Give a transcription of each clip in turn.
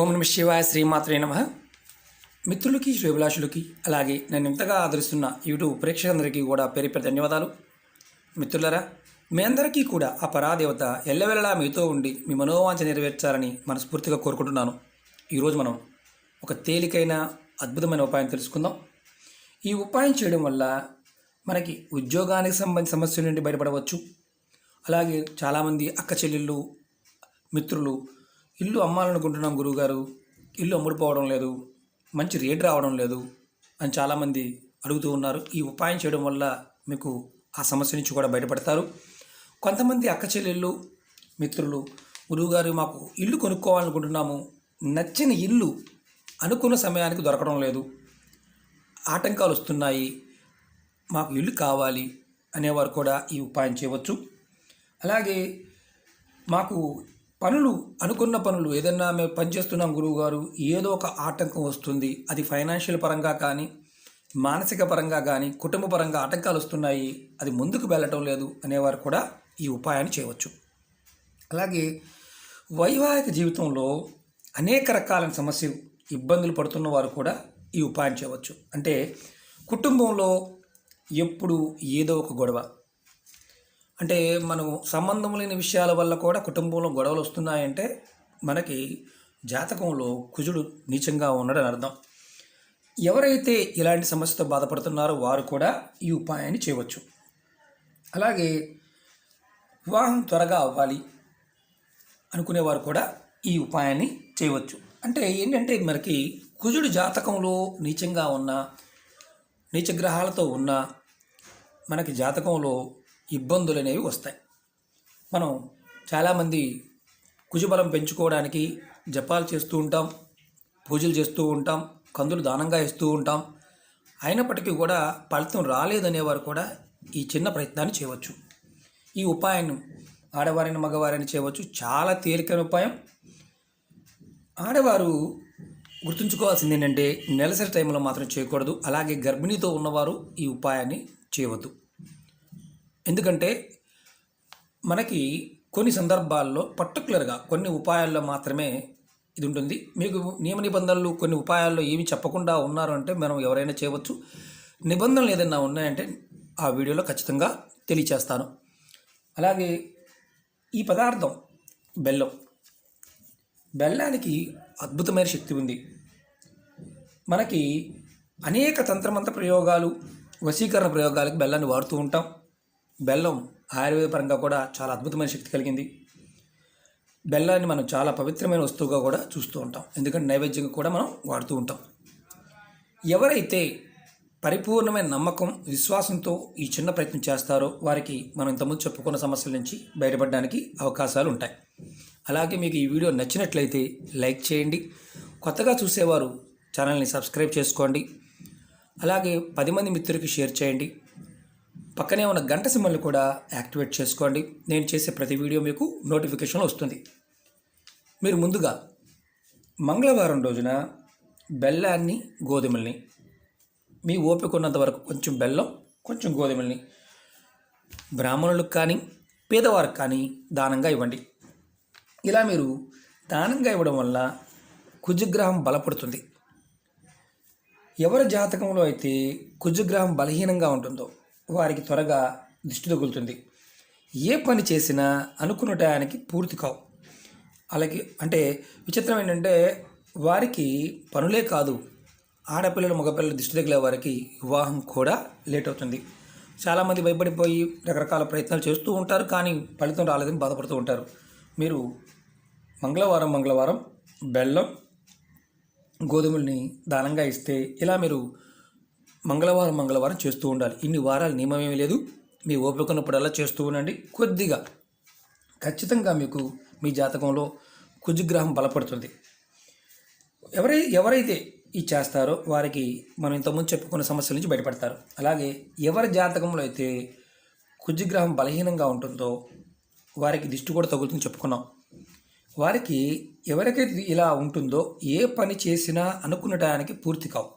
ఓం నమ శివాయ శ్రీమాత్రే నమః. మిత్రులకి శ్రేభిలాషులకి అలాగే నన్ను ఇంతగా ఆదరిస్తున్న యూట్యూబ్ ప్రేక్షకులందరికీ కూడా పేరు ధన్యవాదాలు. మిత్రులరా, మీ అందరికీ కూడా ఆ పరాదేవత ఎల్లవెల్లలా మీతో ఉండి మీ మనోవాంఛ నెరవేర్చాలని మనస్ఫూర్తిగా కోరుకుంటున్నాను. ఈరోజు మనం ఒక తేలికైన అద్భుతమైన ఉపాయం తెలుసుకుందాం. ఈ ఉపాయం చేయడం వల్ల మనకి ఉద్యోగానికి సంబంధించిన సమస్యల నుండి బయటపడవచ్చు. అలాగే చాలామంది అక్క చెల్లెళ్ళు మిత్రులు ఇల్లు అమ్మాలనుకుంటున్నాం గురువుగారు, ఇల్లు అమ్ముడుపోవడం లేదు, మంచి రేట్ రావడం లేదు అని చాలామంది అడుగుతూ ఉన్నారు. ఈ ఉపాయం చేయడం వల్ల మీకు ఆ సమస్య నుంచి కూడా బయటపడతారు. కొంతమంది అక్క చెల్లెళ్ళు మిత్రులు, గురువుగారు మాకు ఇల్లు కొనుక్కోవాలనుకుంటున్నాము, నచ్చిన ఇల్లు అనుకున్న సమయానికి దొరకడం లేదు, ఆటంకాలు వస్తున్నాయి, మాకు ఇల్లు కావాలి అనేవారు కూడా ఈ ఉపాయం చేయవచ్చు. అలాగే మాకు అనుకున్న పనులు ఏదైనా మేము పనిచేస్తున్నాం గురువుగారు, ఏదో ఒక ఆటంకం వస్తుంది, అది ఫైనాన్షియల్ పరంగా కానీ మానసిక పరంగా కానీ కుటుంబ పరంగా ఆటంకాలు వస్తున్నాయి, అది ముందుకు వెళ్ళటం లేదు అనేవారు కూడా ఈ ఉపాయాన్ని చేయవచ్చు. అలాగే వైవాహిక జీవితంలో అనేక రకాలైన సమస్యలు ఇబ్బందులు పడుతున్న వారు కూడా ఈ ఉపాయం చేయవచ్చు. అంటే కుటుంబంలో ఎప్పుడు ఏదో ఒక గొడవ, అంటే మనం సంబంధం లేని విషయాల వల్ల కూడా కుటుంబంలో గొడవలు వస్తున్నాయంటే మనకి జాతకంలో కుజుడు నీచంగా ఉన్నాడని అర్థం. ఎవరైతే ఇలాంటి సమస్యతో బాధపడుతున్నారో వారు కూడా ఈ ఉపాయాన్ని చేయవచ్చు. అలాగే వివాహం త్వరగా అవ్వాలి అనుకునేవారు కూడా ఈ ఉపాయాన్ని చేయవచ్చు. అంటే ఏంటంటే మనకి కుజుడు జాతకంలో నీచంగా ఉన్న నీచగ్రహాలతో ఉన్న మనకి జాతకంలో ఇబ్బందులు అనేవి వస్తాయి. మనం చాలామంది కుజబలం పెంచుకోవడానికి జపాలు చేస్తూ ఉంటాం, పూజలు చేస్తూ ఉంటాం, కందులు దానంగా ఇస్తూ ఉంటాం. అయినప్పటికీ కూడా ఫలితం రాలేదనేవారు కూడా ఈ చిన్న ప్రయత్నాన్ని చేయవచ్చు. ఈ ఉపాయాన్ని ఆడవారిని మగవారిని చేయవచ్చు. చాలా తేలికైన ఉపాయం. ఆడవారు గుర్తుంచుకోవాల్సింది ఏంటంటే నెలసరి టైంలో మాత్రం చేయకూడదు. అలాగే గర్భిణీతో ఉన్నవారు ఈ ఉపాయాన్ని చేయవద్దు. ఎందుకంటే మనకి కొన్ని సందర్భాల్లో పర్టికులర్గా కొన్ని ఉపాయాల్లో మాత్రమే ఇది ఉంటుంది. మీకు నియమ నిబంధనలు కొన్ని ఉపాయాల్లో ఏమి చెప్పకుండా ఉన్నారు అంటే మనం ఎవరైనా చేయవచ్చు. నిబంధనలు ఏదైనా ఉన్నాయంటే ఆ వీడియోలో ఖచ్చితంగా తెలియచేస్తాను. అలాగే ఈ పదార్థం బెల్లానికి అద్భుతమైన శక్తి ఉంది. మనకి అనేక తంత్రమంత్ర ప్రయోగాలు, వశీకరణ ప్రయోగాలకు బెల్లాన్ని వాడుతూ ఉంటాం. బెల్లం ఆయుర్వేద పరంగా కూడా చాలా అద్భుతమైన శక్తి కలిగింది. బెల్లాన్ని మనం చాలా పవిత్రమైన వస్తువుగా కూడా చూస్తూ ఉంటాం. ఎందుకంటే నైవేద్యంగా కూడా మనం వాడుతూ ఉంటాం. ఎవరైతే పరిపూర్ణమైన నమ్మకం విశ్వాసంతో ఈ చిన్న ప్రయత్నం చేస్తారో వారికి మనం ఇంతకుముందు చెప్పుకున్న సమస్యల నుంచి బయటపడడానికి అవకాశాలు ఉంటాయి. అలాగే మీకు ఈ వీడియో నచ్చినట్లయితే లైక్ చేయండి. కొత్తగా చూసేవారు ఛానల్ని సబ్స్క్రైబ్ చేసుకోండి. అలాగే 10 మంది మిత్రులకి షేర్ చేయండి. పక్కనే ఉన్న గంట సింబల్ని కూడా యాక్టివేట్ చేసుకోండి. నేను చేసే ప్రతి వీడియో మీకు నోటిఫికేషన్ వస్తుంది. మీరు ముందుగా మంగళవారం రోజున బెల్లాన్ని, గోధుమల్ని, మీ ఓపిక ఉన్నంత వరకు కొంచెం బెల్లం, కొంచెం గోధుమల్ని బ్రాహ్మణులకు కానీ పేదవారికి కానీ దానంగా ఇవ్వండి. ఇలా మీరు దానంగా ఇవ్వడం వల్ల కుజగ్రహం బలపడుతుంది. ఎవరి జాతకంలో అయితే కుజగ్రహం బలహీనంగా ఉంటుందో వారికి త్వరగా దిష్టి తగులుతుంది. ఏ పని చేసినా అనుకున్న టయానికి పూర్తి కావు. అలాగే అంటే విచిత్రం ఏంటంటే వారికి పనులే కాదు, ఆడపిల్లలు మగపిల్లలు దిష్టి తగిలే వారికి వివాహం కూడా లేట్ అవుతుంది. చాలామంది భయపడిపోయి రకరకాల ప్రయత్నాలు చేస్తూ ఉంటారు, కానీ ఫలితం రాలేదని బాధపడుతూ ఉంటారు. మీరు మంగళవారం బెల్లం, గోధుమల్ని దానంగా ఇస్తే ఇలా మీరు మంగళవారం చేస్తూ ఉండాలి. ఇన్ని వారాలు నియమమేమీ లేదు. మీ ఓపిక ఉన్నప్పుడల్లా చేస్తూ ఉండండి. కొద్దిగా ఖచ్చితంగా మీకు మీ జాతకంలో కుజగ్రహం బలపడుతుంది. ఎవరైతే ఇది చేస్తారో వారికి మనం ఇంతకుముందు చెప్పుకున్న సమస్యల నుంచి బయటపడతారు. అలాగే ఎవరి జాతకంలో అయితే కుజగ్రహం బలహీనంగా ఉంటుందో వారికి దిష్టి కూడా తగులుతుందని చెప్పుకున్నాం. వారికి ఎవరికైతే ఇలా ఉంటుందో ఏ పని చేసినా అనుకున్న టయానికి పూర్తి కావు,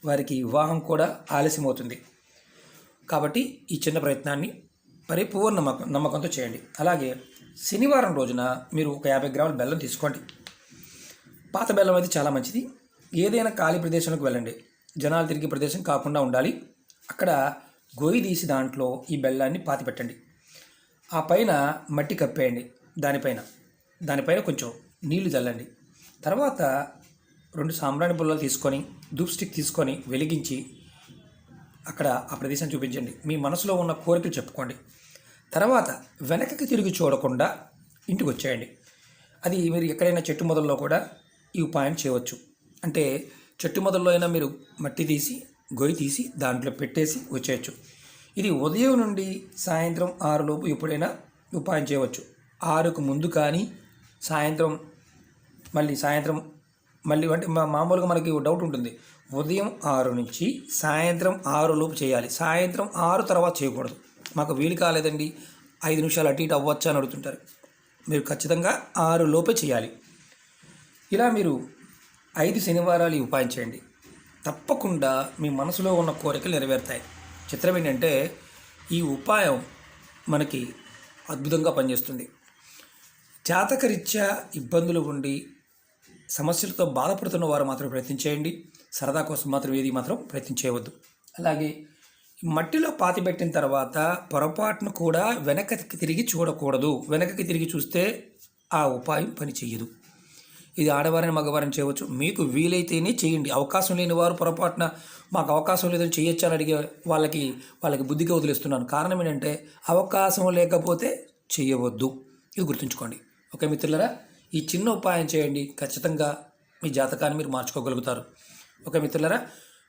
వారికి వివాహం కూడా ఆలస్యమవుతుంది. కాబట్టి ఈ చిన్న ప్రయత్నాన్ని పరిపూర్ణ నమ్మకంతో చేయండి. అలాగే శనివారం రోజున మీరు ఒక 50 గ్రాముల బెల్లం తీసుకోండి. పాత బెల్లం అయితే చాలా మంచిది. ఏదైనా ఖాళీ ప్రదేశానికి వెళ్ళండి, జనాలు తిరిగే ప్రదేశం కాకుండా ఉండాలి. అక్కడ గొయ్యి తీసి దాంట్లో ఈ బెల్లాన్ని పాతి పెట్టండి. ఆ పైన మట్టి కప్పేయండి. దానిపైన కొంచెం నీళ్లు చల్లండి. తర్వాత 2 సాంబ్రాణి పుల్లలు తీసుకొని ధూప్ స్టిక్ తీసుకొని వెలిగించి అక్కడ ఆ ప్రదేశం చూపించండి. మీ మనసులో ఉన్న కోరికలు చెప్పుకోండి. తర్వాత వెనకకి తిరిగి చూడకుండా ఇంటికి వచ్చేయండి. అది మీరు ఎక్కడైనా చెట్టు మొదల్లో కూడా ఈ ఉపాయం చేయవచ్చు. అంటే చెట్టు మొదల్లో అయినా మీరు మట్టి తీసి గొయ్యి తీసి దాంట్లో పెట్టేసి వచ్చేయచ్చు. ఇది ఉదయం నుండి సాయంత్రం 6 లోపు ఎప్పుడైనా ఉపాయం చేయవచ్చు. 6కు ముందు కానీ సాయంత్రం మళ్ళీ అంటే మామూలుగా మనకి డౌట్ ఉంటుంది. ఉదయం 6 నుంచి సాయంత్రం 6 లోపు చేయాలి. సాయంత్రం 6 తర్వాత చేయకూడదు. మాకు వీలు కాలేదండి, 5 నిమిషాలు అటు ఇటు అవ్వచ్చా అని అడుగుతుంటారు. మీరు ఖచ్చితంగా 6 లోపే చేయాలి. ఇలా మీరు 5 శనివారాలు ఈ ఉపాయం చేయండి. తప్పకుండా మీ మనసులో ఉన్న కోరికలు నెరవేరుతాయి. చిత్రం ఏంటంటే ఈ ఉపాయం మనకి అద్భుతంగా పనిచేస్తుంది. జాతకరీత్యా ఇబ్బందులు ఉండి సమస్యలతో బాధపడుతున్న వారు మాత్రం ప్రయత్నం చేయండి. సరదా కోసం మాత్రం ఏది మాత్రం ప్రయత్నం చేయవద్దు. అలాగే మట్టిలో పాతి పెట్టిన తర్వాత పొరపాటును కూడా వెనక్కి తిరిగి చూడకూడదు. వెనక్కి తిరిగి చూస్తే ఆ ఉపాయం పని చెయ్యదు. ఇది ఆడవారిని మగవారిని చేయవచ్చు. మీకు వీలైతేనే చేయండి. అవకాశం లేని వారు పొరపాటున మాకు అవకాశం లేదని చేయొచ్చు అని అడిగే వాళ్ళకి బుద్ధిగా వదిలేస్తున్నాను. కారణం ఏంటంటే అవకాశం లేకపోతే చేయవద్దు. ఇది గుర్తుంచుకోండి. ఓకే మిత్రులారా, ఈ చిన్న ఉపాయం చేయండి. ఖచ్చితంగా మీ జాతకాన్ని మీరు మార్చుకోగలుగుతారు. ఓకే మిత్రులారా,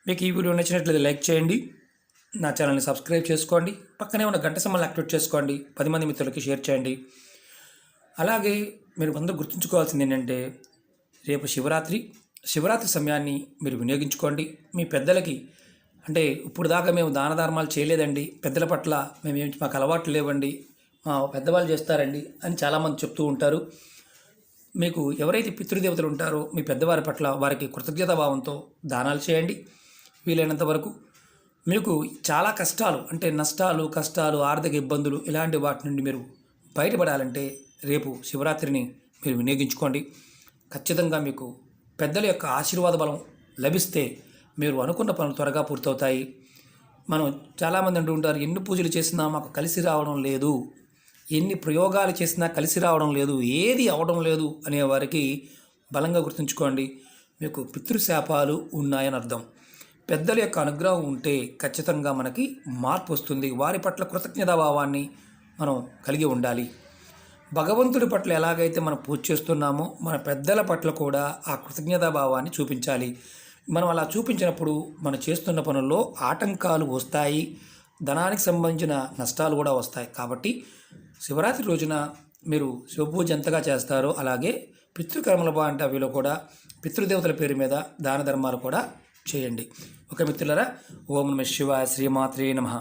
మీకు ఈ వీడియో నచ్చినట్లయితే లైక్ చేయండి, నా ఛానల్ని సబ్స్క్రైబ్ చేసుకోండి, పక్కనే ఉన్న గంట సింబల్ని యాక్టివేట్ చేసుకోండి, 10 మంది మిత్రులకి షేర్ చేయండి. అలాగే మీరు అందరూ గుర్తుంచుకోవాల్సింది ఏంటంటే రేపు శివరాత్రి సమయాన్ని మీరు వినియోగించుకోండి. మీ పెద్దలకి అంటే ఇప్పుడు దాకా మేము దాన ధర్మాలు చేయలేదండి, పెద్దల పట్ల మాకు అలవాట్లు లేవండి, మా పెద్దవాళ్ళు చేస్తారండి అని చాలామంది చెప్తూ ఉంటారు. మీకు ఎవరైతే పితృదేవతలు ఉంటారో మీ పెద్దవారి పట్ల వారికి కృతజ్ఞతా భావంతో దానాలు చేయండి. వీలైనంత వరకు మీకు చాలా కష్టాలు అంటే నష్టాలు, కష్టాలు, ఆర్థిక ఇబ్బందులు ఇలాంటి వాటి నుండి మీరు బయటపడాలంటే రేపు శివరాత్రిని మీరు వినియోగించుకోండి. ఖచ్చితంగా మీకు పెద్దల యొక్క ఆశీర్వాద బలం లభిస్తే మీరు అనుకున్న పనులు త్వరగా పూర్తవుతాయి. మనం చాలామంది అంటూ ఉంటారు, ఎన్ని పూజలు చేసినా మాకు కలిసి రావడం లేదు, ఎన్ని ప్రయోగాలు చేసినా కలిసి రావడం లేదు, ఏది అవడం లేదు అనేవారికి బలంగా గుర్తుంచుకోండి, మీకు పితృశాపాలు ఉన్నాయని అర్థం. పెద్దల యొక్క అనుగ్రహం ఉంటే ఖచ్చితంగా మనకి మార్పు వస్తుంది. వారి పట్ల కృతజ్ఞతాభావాన్ని మనం కలిగి ఉండాలి. భగవంతుడి పట్ల ఎలాగైతే మనం పూజ చేస్తున్నామో మన పెద్దల పట్ల కూడా ఆ కృతజ్ఞతాభావాన్ని చూపించాలి. మనం అలా చూపించినప్పుడు మనం చేస్తున్న పనుల్లో ఆటంకాలు వస్తాయి, ధనానికి సంబంధించిన నష్టాలు కూడా వస్తాయి. కాబట్టి శివరాత్రి రోజున మీరు శివపూజ ఎంతగా చేస్తారో అలాగే పితృకర్మల అంటే అవిలో కూడా పితృదేవతల పేరు మీద దాన ధర్మాలు కూడా చేయండి. ఒక మిత్రులారా, ఓం నమః శివాయ, శ్రీమాత్రే నమః.